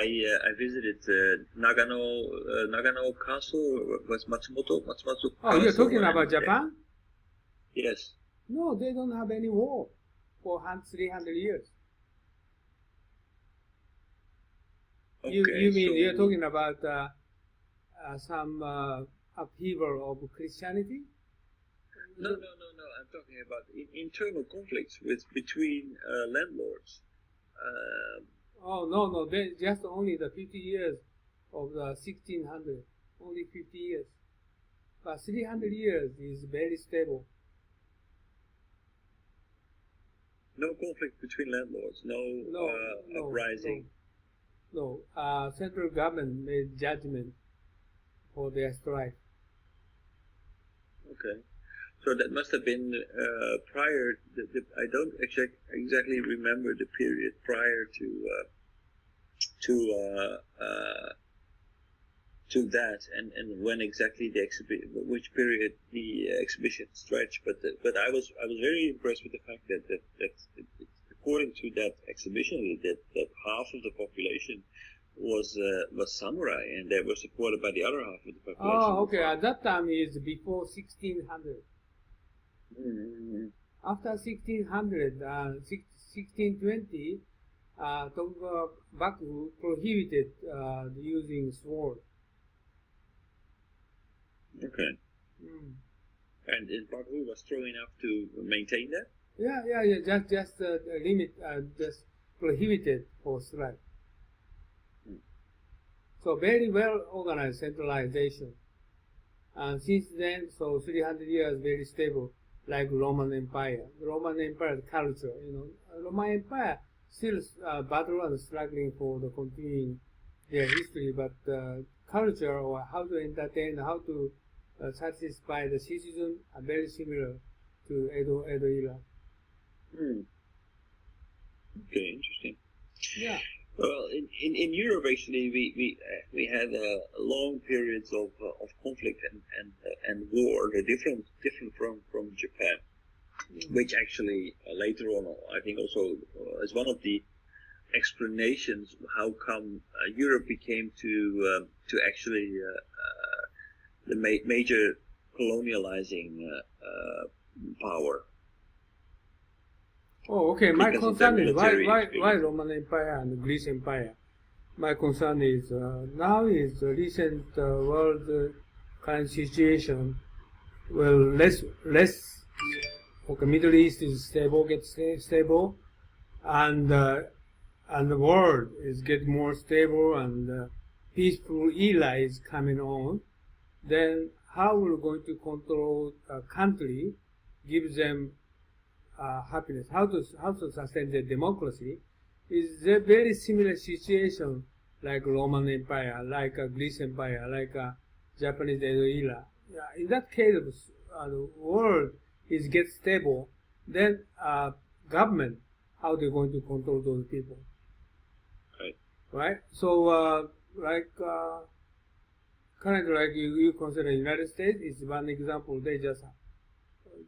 I visited Nagano Castle. Was Matsumoto Castle? Oh, you're talking about and, Japan? Yes. No, they don't have any war for 300 years. Okay, You mean so you're talking about some upheaval of Christianity? no. I'm talking about internal conflicts between landlords. Oh, no, they just only the 50 years of the 1600, only 50 years. But 300 years is very stable. No conflict between landlords. No uprising. No. Central government made judgment for their strike. Okay. So that must have been prior. I don't exactly remember the period prior to that, and when exactly the exhibition, which period the exhibition stretched. But I was very impressed with the fact that according to that exhibition, that half of the population was samurai, and they were supported by the other half of the population. Oh, okay. At that time is before 1600. Mm-hmm. After 1600, 1620, Tokugawa prohibited using sword. Okay. Mm. And Baku was strong enough to maintain that? Yeah. Just limit, just prohibited for strike. Mm. So very well organized centralization. And since then, so 300 years very stable, like Roman Empire. The Roman Empire culture, Roman Empire still battle and struggling for the continuing their history, but culture or how to entertain, how to satisfy the citizen are very similar to Edo era. Okay, interesting. Yeah. Well, in Europe actually we had long periods of conflict and war. They're different from Japan, which actually later on I think also is one of the explanations how come Europe became to actually the major colonializing power. Oh, okay. My Because of concern their is why military Roman Empire and Greece Empire. My concern is now is the recent world current situation. Well, less. Okay, Middle East is stable, gets stable, and the world is getting more stable, and peaceful era is coming on. Then how we're going to control a country, give them happiness, how to sustain the democracy, is a very similar situation like Roman Empire, like Greece Empire, like Japanese Edo era. In that case, the world is get stable. Then government, how they're going to control those people, right? So currently, like you consider United States is one example. They just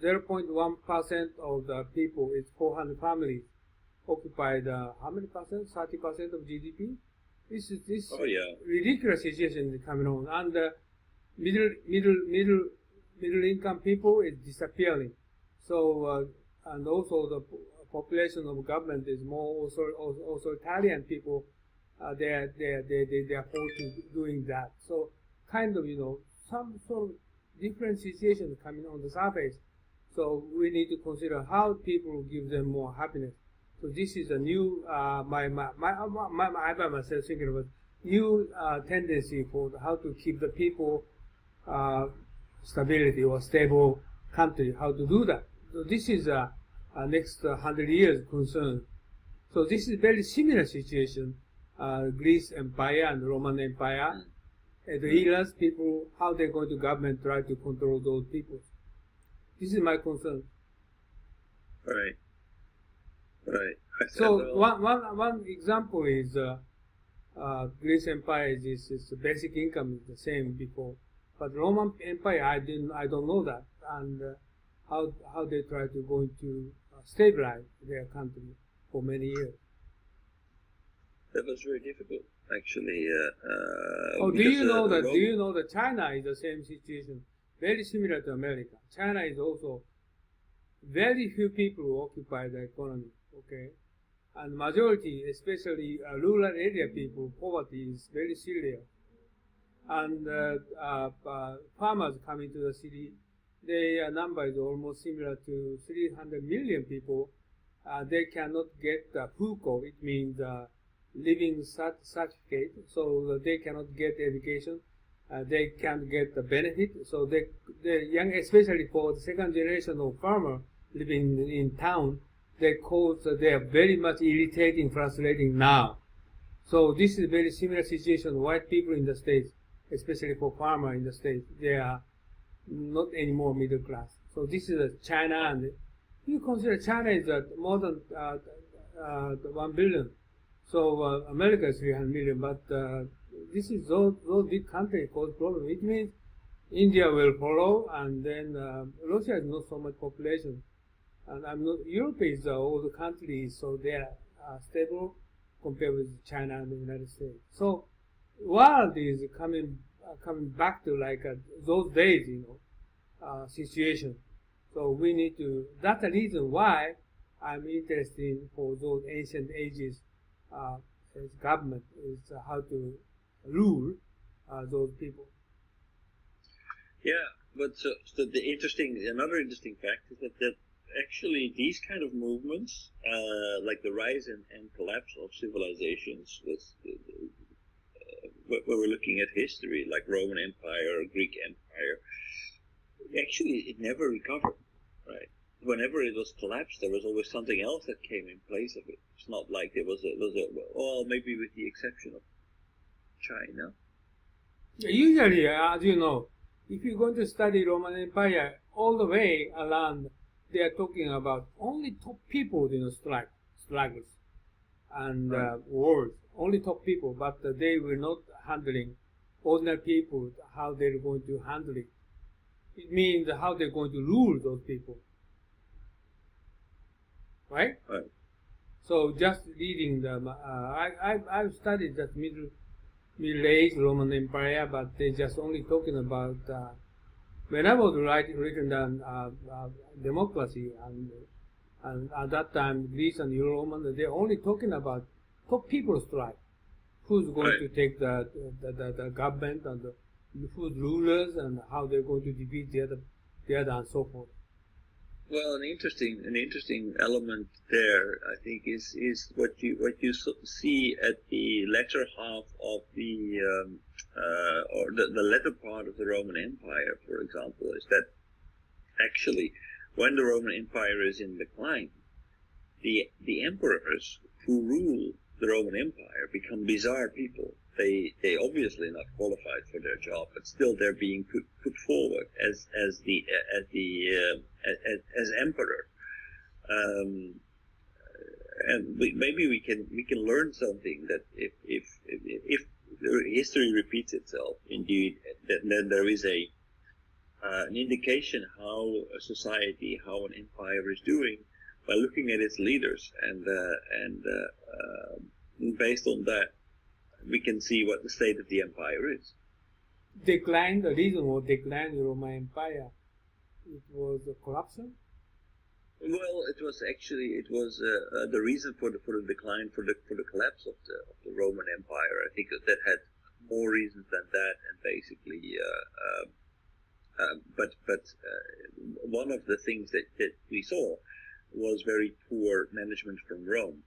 0.1% of the people, it's 400 families, occupied how many percent? 30% of GDP. This ridiculous situation is coming on, and the middle income people is disappearing. So and also the population of government is more authoritarian people. They are forced to doing that. So kind of some sort of different situations coming on the surface. So we need to consider how people give them more happiness. So this is a new I by myself thinking about new tendency for how to keep the people stability or stable country. How to do that? So this is a next 100 years concern. So this is very similar situation. Greece Empire and Roman Empire. The eras people, how they're going to government try to control those people. This is my concern. Right. So one example is Greece Empire is basic income is the same before, but Roman Empire I don't know that, and how they try to going to stabilize their country for many years. That was very difficult. actually. Oh, do Because you know that? Rome, Do you know that China is the same situation, very similar to America. China is also very few people who occupy the economy. Okay, and majority, especially rural area people, poverty is very serious. And farmers coming to the city, their number is almost similar to 300 million people. They cannot get the FUCO, it means living certificate, so they cannot get education. They can't get the benefit, so the young, especially for the second generation of farmer living in town, they are very much irritating, frustrating now. So this is a very similar situation. White people in the States, especially for farmer in the States, they are not anymore middle class. So this is China, and you consider China is more than 1 billion. So America is 300 million, but this is those big countries cause problem. It means India will follow, and then Russia is not so much population, and I'm not. Europe is all the countries, so they are stable compared with China and the United States. So world is coming back to like those days, situation. So we need to. That's the reason why I'm interested in for those ancient ages. As government is how to rule those people. yeah, but so another interesting fact is that actually these kind of movements, like the rise and collapse of civilizations, when we're looking at history, like Roman Empire or Greek Empire, actually it never recovered, right? Whenever it was collapsed, there was always something else that came in place of it. It's not like there was well, maybe with the exception of China. Usually, as you know, if you're going to study Roman Empire all the way around, they are talking about only top people, struggles and wars. Only top people, but they were not handling ordinary people, how they're going to handle it. It means how they're going to rule those people. Right? Right. So just reading them, I've studied that Middle Age Roman Empire, but they just only talking about when I was written down democracy, and at that time Greece and Roman, they're only talking about top people strike. Who's going to take the government and who's rulers and how they're going to defeat the other and so forth. Well, an interesting element there, I think, is what you see at the latter half of the or the latter part of the Roman Empire, for example, is that actually when the Roman Empire is in decline, the emperors who rule the Roman Empire become bizarre people. They obviously not qualified for their job, but still they're being put forward as emperor. And maybe we can learn something, that if history repeats itself, indeed, then there is an indication how a society, how an empire is doing by looking at its leaders, and based on that, we can see what the state of the empire is. Decline, the reason for decline the Roman Empire, it was corruption? Well, it was the reason for the decline, for the collapse of the Roman Empire. I think that had more reasons than that, and basically, but one of the things that we saw was very poor management from Rome.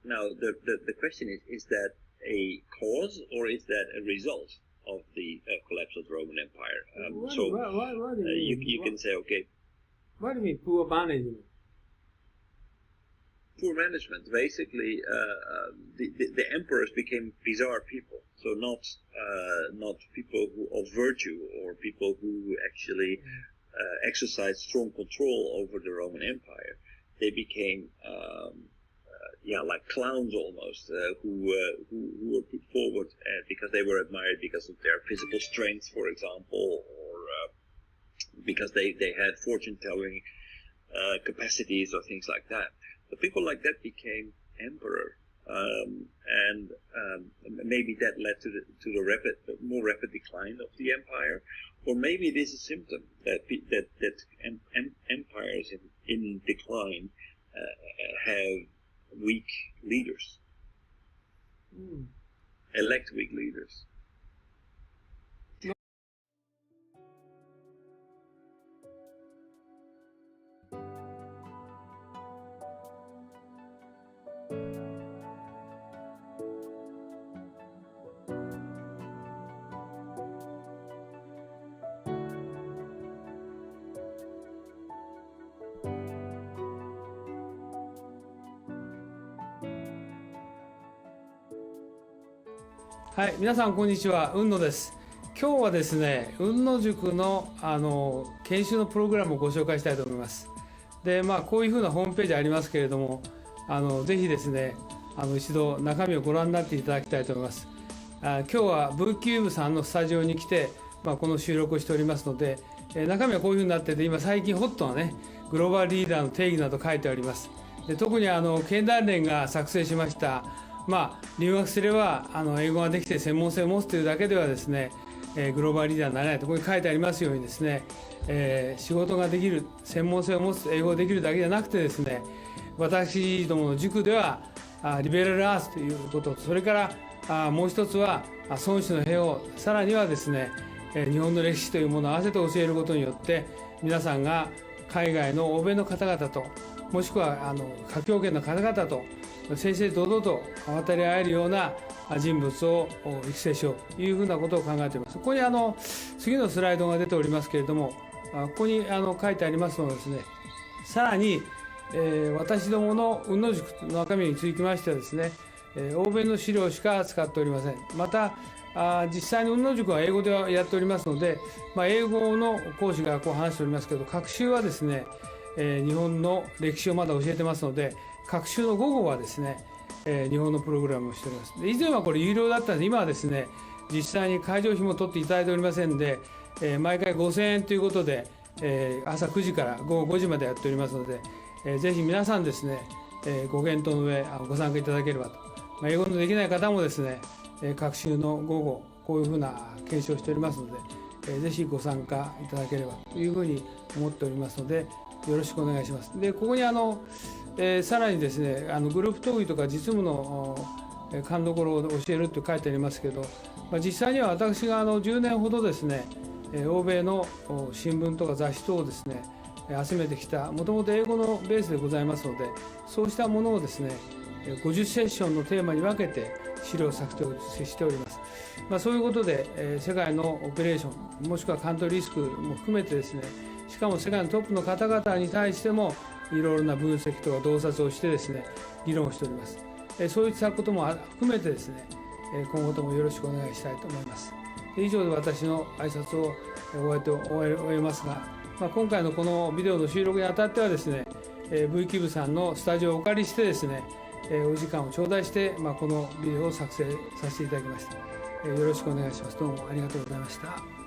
Now, the question is that a cause, or is that a result of the collapse of the Roman Empire? What do you mean? You can say, okay. What do you mean, poor management? Poor management. Basically, the emperors became bizarre people. So not people of virtue, or people who actually exercised strong control over the Roman Empire. They became like clowns almost, who were put forward because they were admired because of their physical strength, for example, or because they had fortune-telling capacities or things like that. So people like that became emperor. and maybe that led to the more rapid decline of the empire, or maybe it is a symptom that empires in decline have weak leaders, elect weak leaders.はい、皆さんこんにちは、雲野です。今日はですね、雲野塾の研修のプログラムをご紹介したいと思います。で、こういうふうなホームページありますけれども、ぜひですね、一度中身をご覧になっていただきたいと思います。今日はブーキューブさんのスタジオに来て、この収録をしておりますので、中身はこういうふうになってて、今最近ホットなね、グローバルリーダーの定義など書いてあります。で、特に経団連が作成しました留学すれば英語ができて専門性を持つというだけではですね、グローバルリーダーになれないとここに書いてありますようにですね、仕事ができる、専門性を持つ、英語ができるだけじゃなくてですね、私どもの塾ではリベラルアーツということ、それからもう一つは孫子の兵を、さらにはですね、日本の歴史というものを合わせて教えることによって、皆さんが海外の欧米の方々と、もしくは華僑圏の方々と正々堂々と渡り合えるような人物を育成しようというふうなことを考えています。ここに次のスライドが出ておりますけれども、ここに書いてありますのはですね、さらに、私どもの雲野塾の中身につきましてはですね、欧米の資料しか使っておりません。また実際に雲野塾は英語でやっておりますので、英語の講師が話しておりますけど、学習はですね、日本の歴史をまだ教えてますので、学習の午後はですね、日本のプログラムをしております。で、以前はこれ有料だったので、今はですね、実際に会場費も取っていただいておりませんで、毎回5000円ということで、朝9時から午後5時までやっておりますので、ぜひ皆さんですね、ご検討の上ご参加いただければと。英語のできない方もですね、学習の午後こういうふうな研修をしておりますので、ぜひご参加いただければというふうに思っておりますので、よろしくお願いします。で、ここにさらにですね、グループ討議とか実務の勘どころを教えると書いてありますけど、実際には私が10年ほどですね、欧米の新聞とか雑誌等をですね、集めてきた、もともと英語のベースでございますので、そうしたものをですね、50セッションのテーマに分けて資料作成しております。そういうことで、世界のオペレーション、もしくはカントリーリスクも含めてですね、しかも世界のトップの方々に対しても、いろいろな分析とか洞察をしてですね、議論をしております。そういったことも含めてですね、今後ともよろしくお願いしたいと思います。以上で私の挨拶を終えますが、今回のこのビデオの収録にあたってはですね、V キューブさんのスタジオをお借りしてですね、お時間を頂戴して、このビデオを作成させていただきました。よろしくお願いします。どうもありがとうございました。